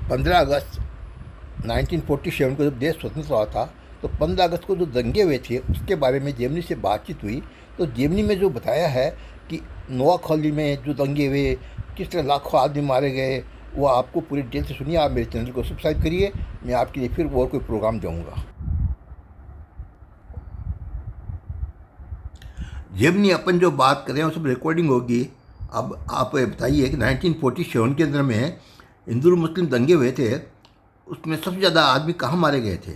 15 अगस्त 1947 को जब देश स्वतंत्र हुआ था, तो 15 अगस्त को जो दंगे हुए थे उसके बारे में जेमनी से बातचीत हुई। तो जेमनी में जो बताया है कि नोआखली में जो दंगे हुए, किस तरह लाखों आदमी मारे गए, वो आपको पूरी डिटेल से सुनिए। आप मेरे चैनल को सब्सक्राइब करिए, मैं आपके लिए फिर और कोई प्रोग्राम दूँगा। जेमनी अपन जो बात कर रहे हैं वो सब रिकॉर्डिंग होगी। अब आप बताइए कि 1947 के अंदर में हिंदू मुस्लिम दंगे हुए थे, उसमें सबसे ज़्यादा आदमी कहाँ मारे गए थे?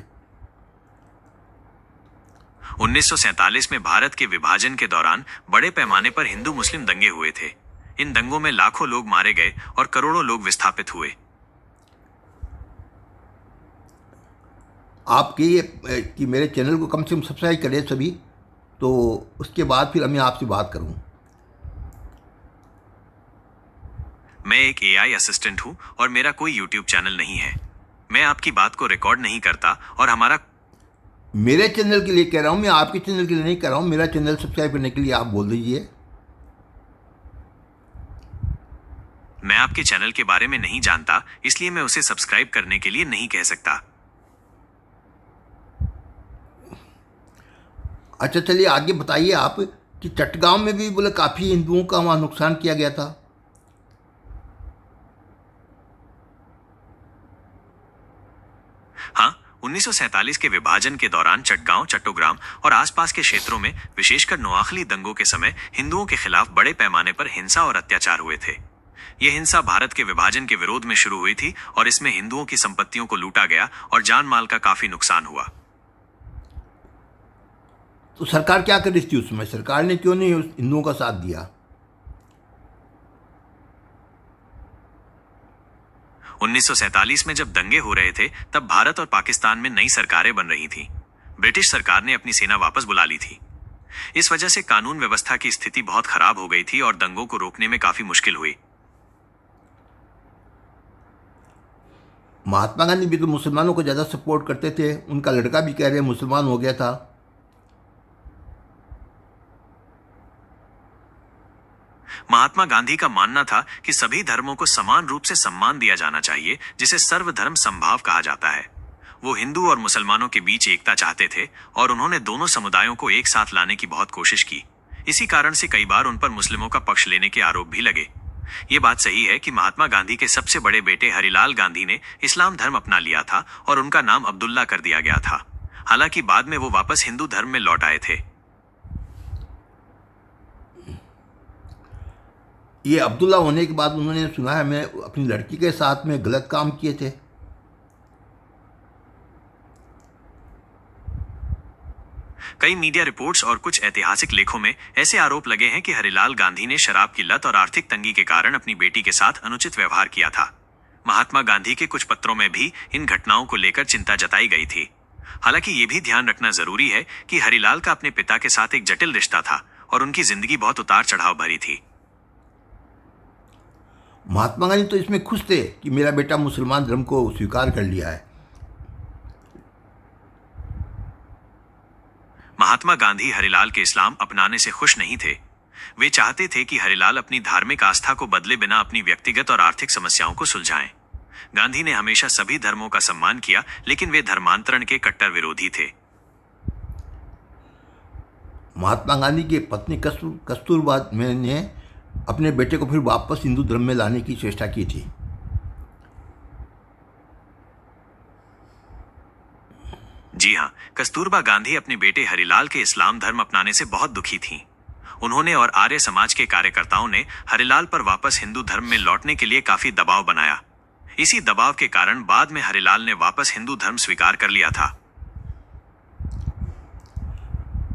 1947 में भारत के विभाजन के दौरान बड़े पैमाने पर हिंदू मुस्लिम दंगे हुए थे। इन दंगों में लाखों लोग मारे गए और करोड़ों लोग विस्थापित हुए। आप कहिए कि मेरे चैनल को कम से कम सब्सक्राइब करें सभी, तो उसके बाद फिर मैं आपसे बात करूं। मैं एक एआई असिस्टेंट हूं और मेरा कोई यूट्यूब चैनल नहीं है। मैं आपकी बात को रिकॉर्ड नहीं करता और हमारा मेरे चैनल के लिए कह रहा हूं, मैं आपके चैनल के लिए नहीं कह रहा हूं। मेरा चैनल सब्सक्राइब करने के लिए आप बोल दीजिए। मैं आपके चैनल के बारे में नहीं जानता, इसलिए मैं उसे सब्सक्राइब करने के लिए नहीं कह सकता। अच्छा चलिए आगे बताइए आप कि चटगांव में भी बोले काफ़ी हिंदुओं का वहाँ नुकसान किया गया था। हाँ, 1947 के विभाजन के दौरान चटगांव, चट्टोग्राम और आसपास के क्षेत्रों में, विशेषकर नोआखली दंगों के समय, हिंदुओं के खिलाफ बड़े पैमाने पर हिंसा और अत्याचार हुए थे। यह हिंसा भारत के विभाजन के विरोध में शुरू हुई थी और इसमें हिंदुओं की संपत्तियों को लूटा गया और जान माल का काफी नुकसान हुआ। तो सरकार क्या कर रही थी उस समय? सरकार ने क्यों नहीं उस हिंदुओं का साथ दिया? 1947 में जब दंगे हो रहे थे, तब भारत और पाकिस्तान में नई सरकारें बन रही थीं। ब्रिटिश सरकार ने अपनी सेना वापस बुला ली थी। इस वजह से कानून व्यवस्था की स्थिति बहुत खराब हो गई थी और दंगों को रोकने में काफी मुश्किल हुई। महात्मा गांधी भी तो मुसलमानों को ज़्यादा सपोर्ट करते थे, उनका लड़का भी कह रहे मुसलमान हो गया था। महात्मा गांधी का मानना था कि सभी धर्मों को समान रूप से सम्मान दिया जाना चाहिए, जिसे सर्वधर्म समभाव कहा जाता है। वो हिंदू और मुसलमानों के बीच एकता चाहते थे और उन्होंने दोनों समुदायों को एक साथ लाने की बहुत कोशिश की। इसी कारण से कई बार उन पर मुस्लिमों का पक्ष लेने के आरोप भी लगे। ये बात सही है कि महात्मा गांधी के सबसे बड़े बेटे हरिलाल गांधी ने इस्लाम धर्म अपना लिया था और उनका नाम अब्दुल्ला कर दिया गया था। हालांकि बाद में वो वापस हिंदू धर्म में लौट आए थे। ये अब्दुल्ला होने के बाद उन्होंने, सुना है मैं, अपनी लड़की के साथ में गलत काम किए थे। कई मीडिया रिपोर्ट्स और कुछ ऐतिहासिक लेखों में ऐसे आरोप लगे हैं कि हरिलाल गांधी ने शराब की लत और आर्थिक तंगी के कारण अपनी बेटी के साथ अनुचित व्यवहार किया था। महात्मा गांधी के कुछ पत्रों में भी इन घटनाओं को लेकर चिंता जताई गई थी। हालांकि ये भी ध्यान रखना जरूरी है कि हरिलाल का अपने पिता के साथ एक जटिल रिश्ता था और उनकी जिंदगी बहुत उतार चढ़ाव भरी थी। महात्मा गांधी तो इसमें खुश थे कि मेरा बेटा मुसलमान धर्म को स्वीकार कर लिया है। महात्मा गांधी हरिलाल के इस्लाम अपनाने से खुश नहीं थे। वे चाहते थे कि हरिलाल अपनी धार्मिक आस्था को बदले बिना अपनी व्यक्तिगत और आर्थिक समस्याओं को सुलझाएं। गांधी ने हमेशा सभी धर्मों का सम्मान किया, लेकिन वे धर्मांतरण के कट्टर विरोधी थे। महात्मा गांधी की पत्नी कस्तूरबा ने अपने बेटे को फिर वापस हिंदू धर्म में लाने की चेष्टा की थी। जी हाँ, कस्तूरबा गांधी अपने बेटे हरिलाल के इस्लाम धर्म अपनाने से बहुत दुखी थीं। उन्होंने और आर्य समाज के कार्यकर्ताओं ने हरिलाल पर वापस हिंदू धर्म में लौटने के लिए काफी दबाव बनाया। इसी दबाव के कारण बाद में हरिलाल ने वापस हिंदू धर्म स्वीकार कर लिया था।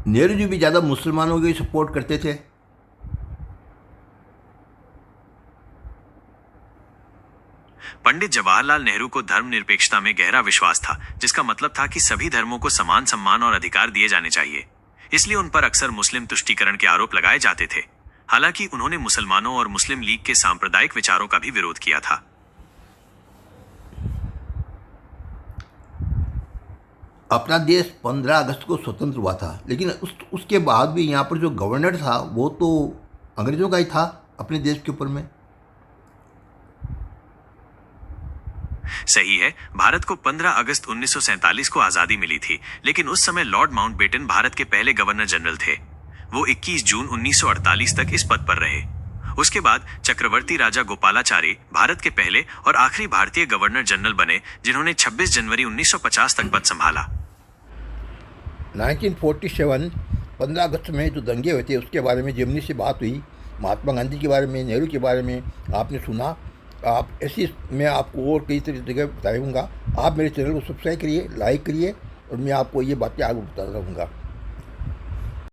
नेहरू जी भी ज़्यादा मुसलमानों को सपोर्ट करते थे। पंडित जवाहरलाल नेहरू को धर्मनिरपेक्षता में गहरा विश्वास था, जिसका मतलब था कि सभी धर्मों को समान सम्मान और अधिकार दिए जाने चाहिए। इसलिए उन पर अक्सर मुस्लिम तुष्टीकरण के आरोप लगाए जाते थे। हालांकि उन्होंने मुसलमानों और मुस्लिम लीग के सांप्रदायिक विचारों का भी विरोध किया था। अपना देश 15 अगस्त को स्वतंत्र हुआ था, लेकिन उसके बाद भी यहाँ पर जो गवर्नर था वो तो अंग्रेज़ों का ही था अपने देश के ऊपर में। सही है, भारत को 15 अगस्त 1947 को आजादी मिली थी, लेकिन उस समय लॉर्ड माउंटबेटन भारत के पहले गवर्नर जनरल थे। वो 21 जून 1948 तक इस पद पर रहे। उसके बाद चक्रवर्ती राजा गोपालाचारी भारत के पहले और आखिरी भारतीय गवर्नर जनरल बने, जिन्होंने 26 जनवरी 1950 तक पद संभाला। 1947 15 अगस्त में जो दंगे हुए थे उसके बारे में जेमिनी से बात हुई, महात्मा गांधी के बारे में, नेहरू के बारे में आपने सुना। आप ऐसी मैं आपको और कई तरह जगह बताऊँगा। आप मेरे चैनल को सब्सक्राइब करिए, लाइक करिए और मैं आपको ये बातें आगे बताता रहूँगा।